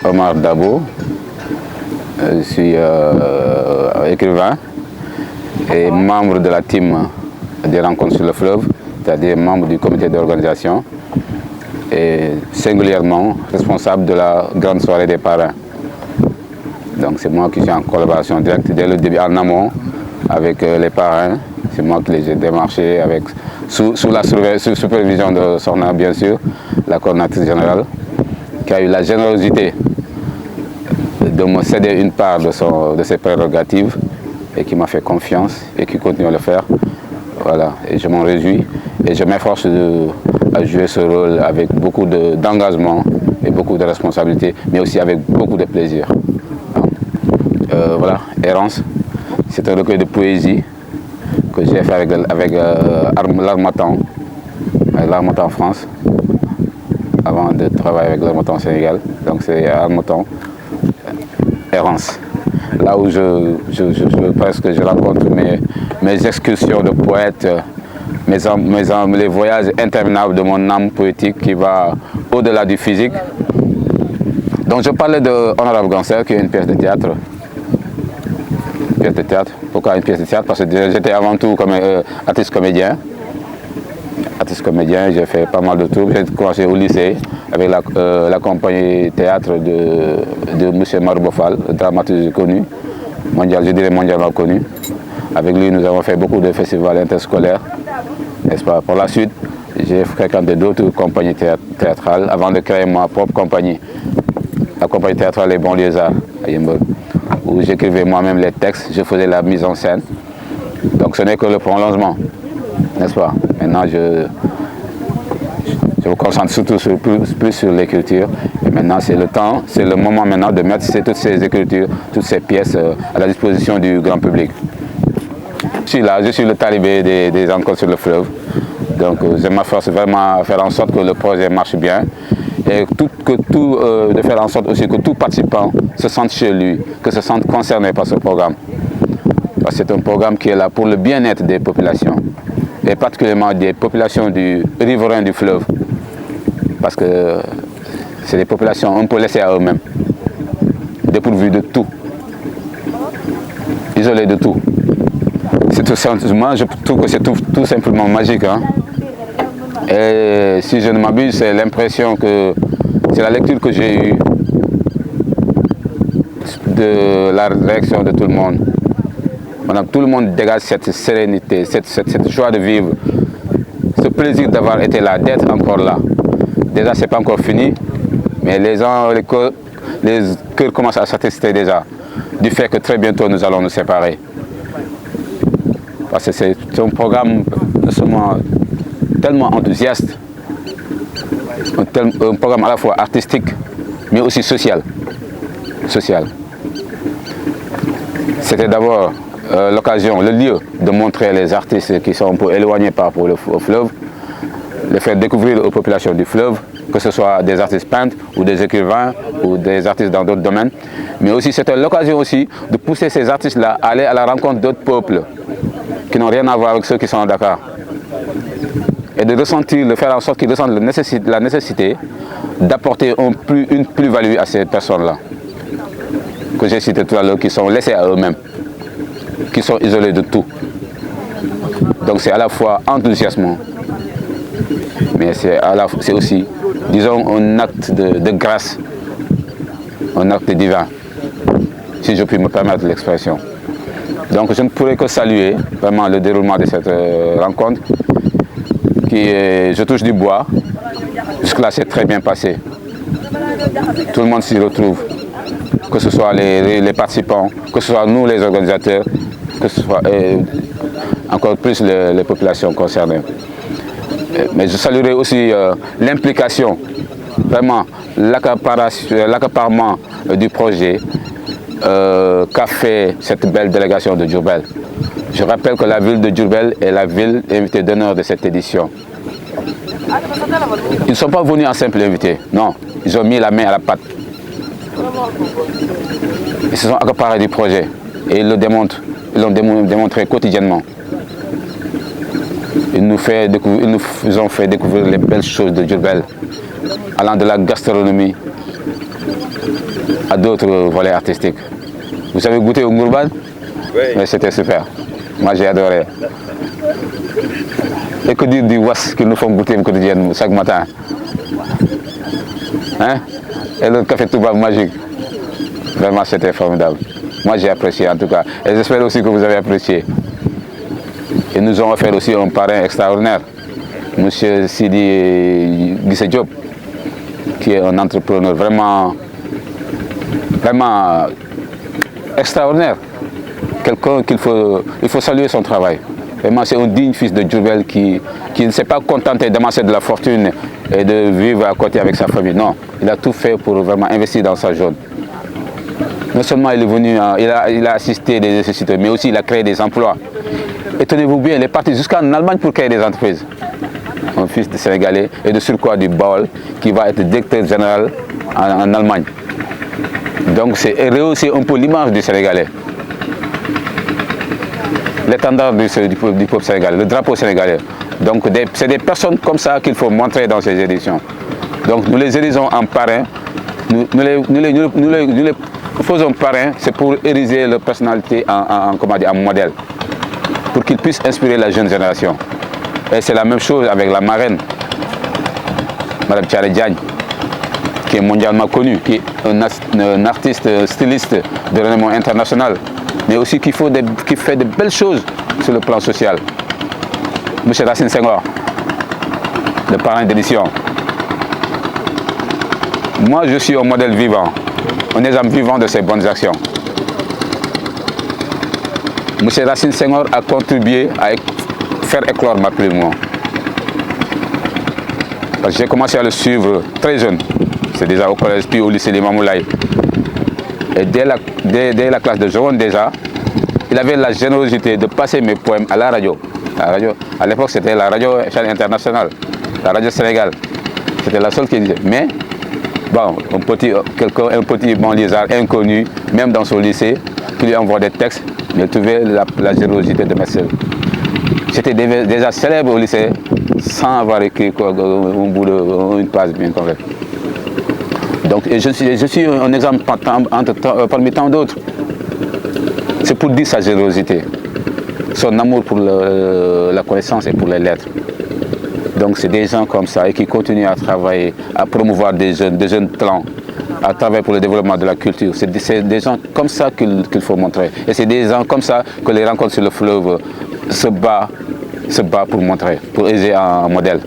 Omar Dabo, je suis écrivain et membre de la team des rencontres sur le fleuve, c'est-à-dire membre du comité d'organisation et singulièrement responsable de la grande soirée des parrains. Donc c'est moi qui suis en collaboration directe dès le début en amont avec les parrains. C'est moi qui les ai démarchés sous la supervision de Sorna, bien sûr, la coordinatrice générale, qui a eu la générosité de me céder une part de ses prérogatives et qui m'a fait confiance et qui continue à le faire. Voilà, et je m'en réjouis et je m'efforce à jouer ce rôle avec beaucoup d'engagement et beaucoup de responsabilité, mais aussi avec beaucoup de plaisir. Voilà, Errance, c'est un recueil de poésie que j'ai fait avec l'Harmattan France, avant de travailler avec l'Harmattan Sénégal. Donc c'est Harmattan, Errance. Là où je rencontre mes excursions de poète, les voyages interminables de mon âme poétique qui va au-delà du physique. Donc je parlais de Honorable Gangster, qui est une pièce de théâtre. Pourquoi une pièce de théâtre? Parce que j'étais avant tout comme artiste comédien. J'ai fait pas mal de tours. J'ai commencé au lycée avec la compagnie théâtre de M. Marbofal, dramaturge connu, je dirais mondialement connu. Avec lui, nous avons fait beaucoup de festivals interscolaires, n'est-ce pas? Pour la suite, j'ai fréquenté d'autres compagnies théâtrales avant de créer ma propre compagnie, la compagnie théâtrale Les Banlieusards à Yembol, où j'écrivais moi-même les textes, je faisais la mise en scène. Donc ce n'est que le prolongement, n'est-ce pas? Maintenant, je me concentre surtout plus sur l'écriture. Et maintenant, c'est le moment maintenant de mettre toutes ces écritures, toutes ces pièces à la disposition du grand public. Je suis là, je suis le talibé des rencontres sur le fleuve. Donc je m'efforce vraiment à faire en sorte que le projet marche bien et de faire en sorte aussi que tout participant se sente chez lui, que se sente concerné par ce programme. Parce que c'est un programme qui est là pour le bien-être des populations, et particulièrement des populations du riverain du fleuve. Parce que c'est des populations un peu laissées à eux-mêmes, dépourvues de tout, isolées de tout. Moi, je trouve que c'est tout simplement magique. Hein? Et si je ne m'abuse, c'est l'impression que c'est la lecture que j'ai eue de la réaction de tout le monde. Maintenant, tout le monde dégage cette sérénité, cette joie de vivre, ce plaisir d'avoir été là, d'être encore là. Déjà, ce n'est pas encore fini, mais les cœurs commencent à s'attester déjà du fait que très bientôt nous allons nous séparer. Parce que c'est un programme tellement enthousiaste, un programme à la fois artistique, mais aussi social. C'était d'abord l'occasion, le lieu de montrer les artistes qui sont un peu éloignés par rapport au fleuve, de faire découvrir aux populations du fleuve, que ce soit des artistes peintres ou des écrivains ou des artistes dans d'autres domaines. Mais aussi c'était l'occasion aussi de pousser ces artistes-là à aller à la rencontre d'autres peuples qui n'ont rien à voir avec ceux qui sont à Dakar. Et de faire en sorte qu'ils ressentent la nécessité d'apporter une plus-value à ces personnes-là, que j'ai cité tout à l'heure, qui sont laissées à eux-mêmes, qui sont isolés de tout. Donc c'est à la fois enthousiasmant, mais c'est aussi, disons, un acte de grâce, un acte divin, si je puis me permettre l'expression. Donc je ne pourrais que saluer vraiment le déroulement de cette rencontre, je touche du bois. Jusque-là, c'est très bien passé. Tout le monde s'y retrouve, que ce soit les participants, que ce soit nous les organisateurs, que ce soit encore plus les populations concernées. Mais je saluerai aussi l'implication, vraiment l'accaparement du projet qu'a fait cette belle délégation de Diourbel. Je rappelle que la ville de Diourbel est la ville invitée d'honneur de cette édition. Ils ne sont pas venus en simple invité, non, ils ont mis la main à la pâte. Ils se sont accaparés du projet et ils l'ont démontré quotidiennement. Ils nous ont fait découvrir les belles choses de Diourbel, allant de la gastronomie à d'autres volets artistiques. Vous avez goûté au Ngourban? Oui. C'était super. Moi j'ai adoré. Et que dire du was qu'ils nous font goûter quotidiennement chaque matin? Hein? Et le café Touba magique. Vraiment c'était formidable. Moi j'ai apprécié en tout cas. Et j'espère aussi que vous avez apprécié. Et nous avons offert aussi un parrain extraordinaire. Monsieur Sidi Guissé Diop, qui est un entrepreneur vraiment extraordinaire. Quelqu'un il faut saluer son travail. Vraiment, c'est un digne fils de Diourbel qui ne s'est pas contenté d'amasser de la fortune et de vivre à côté avec sa famille. Non, il a tout fait pour vraiment investir dans sa zone. Non seulement il est venu, il a assisté des nécessités, mais aussi il a créé des emplois. Et tenez-vous bien, il est parti jusqu'en Allemagne pour créer des entreprises. Un fils de Sénégalais et de surcroît du Baol qui va être directeur général en Allemagne. Donc c'est rehausser un peu l'image du Sénégalais. L'étendard du peuple sénégalais, le drapeau sénégalais. Donc c'est des personnes comme ça qu'il faut montrer dans ces éditions. Donc nous les élisons en parrain, nous les faisons parrain, c'est pour ériger leur personnalité en modèle, pour qu'ils puissent inspirer la jeune génération. Et c'est la même chose avec la marraine, Madame Thiaré Diagne, qui est mondialement connue, qui est un artiste styliste de renommée international, mais aussi qui fait de belles choses sur le plan social. Monsieur Racine Senghor, le parrain d'édition. Moi, je suis un modèle vivant, un exemple vivant de ces bonnes actions. Monsieur Racine Senghor a contribué à faire éclore ma plume. J'ai commencé à le suivre très jeune. C'est déjà au collège, puis au lycée de Mamoulaye. Et dès la classe de seconde déjà, il avait la générosité de passer mes poèmes à la radio. À l'époque, c'était la radio chaîne internationale, la radio Sénégal. C'était la seule qui disait. Mais, bon, un petit banlieusard inconnu, même dans son lycée, qui lui envoie des textes, mais il trouvait la générosité de mes sœurs. J'étais déjà célèbre au lycée, sans avoir écrit une page bien correcte. Donc je suis un exemple parmi tant d'autres. C'est pour dire sa générosité, son amour pour la connaissance et pour les lettres. Donc c'est des gens comme ça et qui continuent à travailler, à promouvoir des jeunes talents, à travailler pour le développement de la culture. C'est des gens comme ça qu'il faut montrer. Et c'est des gens comme ça que les rencontres sur le fleuve se bat pour montrer, pour aider un modèle.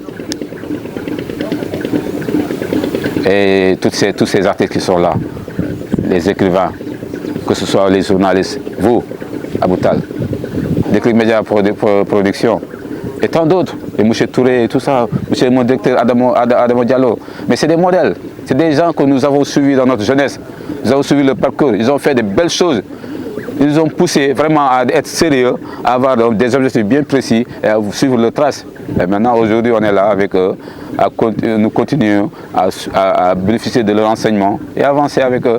Et tous ces artistes qui sont là, les écrivains, que ce soit les journalistes, vous, Aboutal, Déclic Média Production, et tant d'autres, et M. Touré, et tout ça, mon directeur Adamo Diallo. Mais c'est des modèles, c'est des gens que nous avons suivis dans notre jeunesse. Nous avons suivi le parcours, ils ont fait de belles choses. Ils nous ont poussé vraiment à être sérieux, à avoir des objectifs bien précis et à suivre leurs traces. Et maintenant, aujourd'hui, on est là avec eux, nous continuons à bénéficier de leur enseignement et avancer avec eux.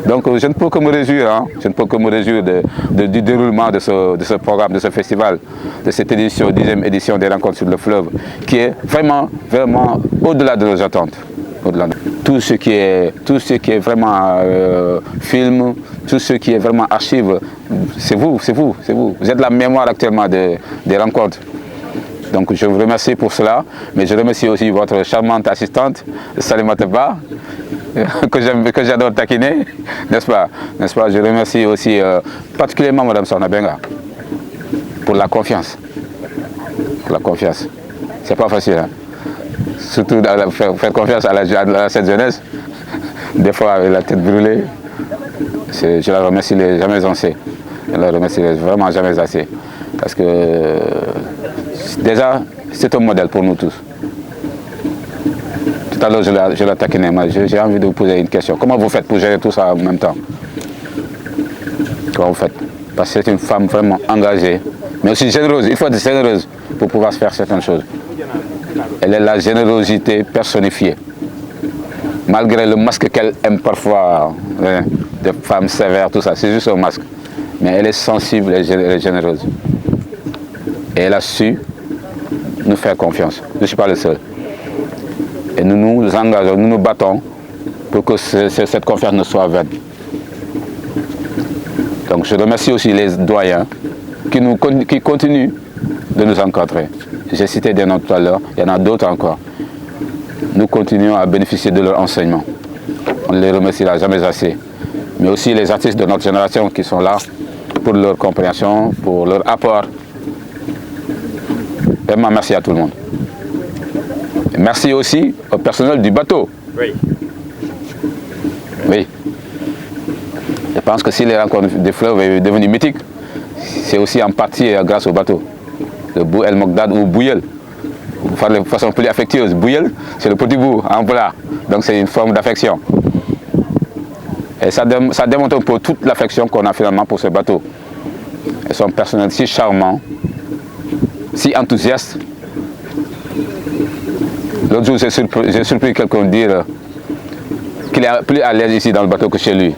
Donc je ne peux que me réjouir, je ne peux que me réjouir du déroulement de ce programme, de ce festival, de cette édition, 10e édition des Rencontres sur le fleuve, qui est vraiment, vraiment au-delà de nos attentes. Tout ce qui est vraiment film, tout ce qui est vraiment archive, c'est vous. Vous êtes la mémoire actuellement des rencontres. Donc je vous remercie pour cela, mais je remercie aussi votre charmante assistante, Salimata Ba, que j'adore taquiner, n'est-ce pas? Je remercie aussi particulièrement Mme Sorna Benga pour la confiance. C'est pas facile, surtout faire confiance à cette jeunesse, des fois avec la tête brûlée. Je la remercie jamais assez. Je la remercie vraiment jamais assez. Parce que déjà, c'est un modèle pour nous tous. Tout à l'heure, je la taquinais, j'ai envie de vous poser une question. Comment vous faites pour gérer tout ça en même temps? Comment vous faites? Parce que c'est une femme vraiment engagée, mais aussi généreuse. Il faut être généreuse pour pouvoir faire certaines choses. Elle est la générosité personnifiée. Malgré le masque qu'elle aime parfois, des femmes sévères, tout ça, c'est juste un masque. Mais elle est sensible et elle est généreuse. Et elle a su nous faire confiance. Je ne suis pas le seul. Et nous nous engageons, nous nous battons pour que cette conférence ne soit vaine. Donc je remercie aussi les doyens qui continuent de nous encadrer. J'ai cité des noms tout à l'heure, il y en a d'autres encore. Nous continuons à bénéficier de leur enseignement. On ne les remerciera jamais assez. Mais aussi les artistes de notre génération qui sont là pour leur compréhension, pour leur apport. Vraiment merci à tout le monde. Et merci aussi au personnel du bateau. Oui. Oui. Je pense que si les rencontres des fleuves est devenu mythique, c'est aussi en partie grâce au bateau. Le Bou El Mogdad ou Bouyel. Pour faire de façon plus affectueuse, Bouyel, c'est le petit bout en plat. Donc c'est une forme d'affection. Et ça démontre un peu toute l'affection qu'on a finalement pour ce bateau. Et son personnel si charmant, si enthousiaste. L'autre jour, j'ai surpris quelqu'un dire qu'il est plus à l'aise ici dans le bateau que chez lui.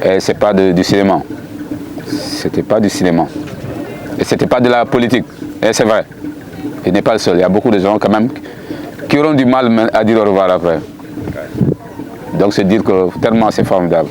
Et ce n'est pas du cinéma. C'était pas du cinéma. Et c'était pas de la politique. Et c'est vrai. Il n'est pas le seul. Il y a beaucoup de gens quand même qui auront du mal à dire au revoir après. Donc c'est dire que tellement c'est formidable.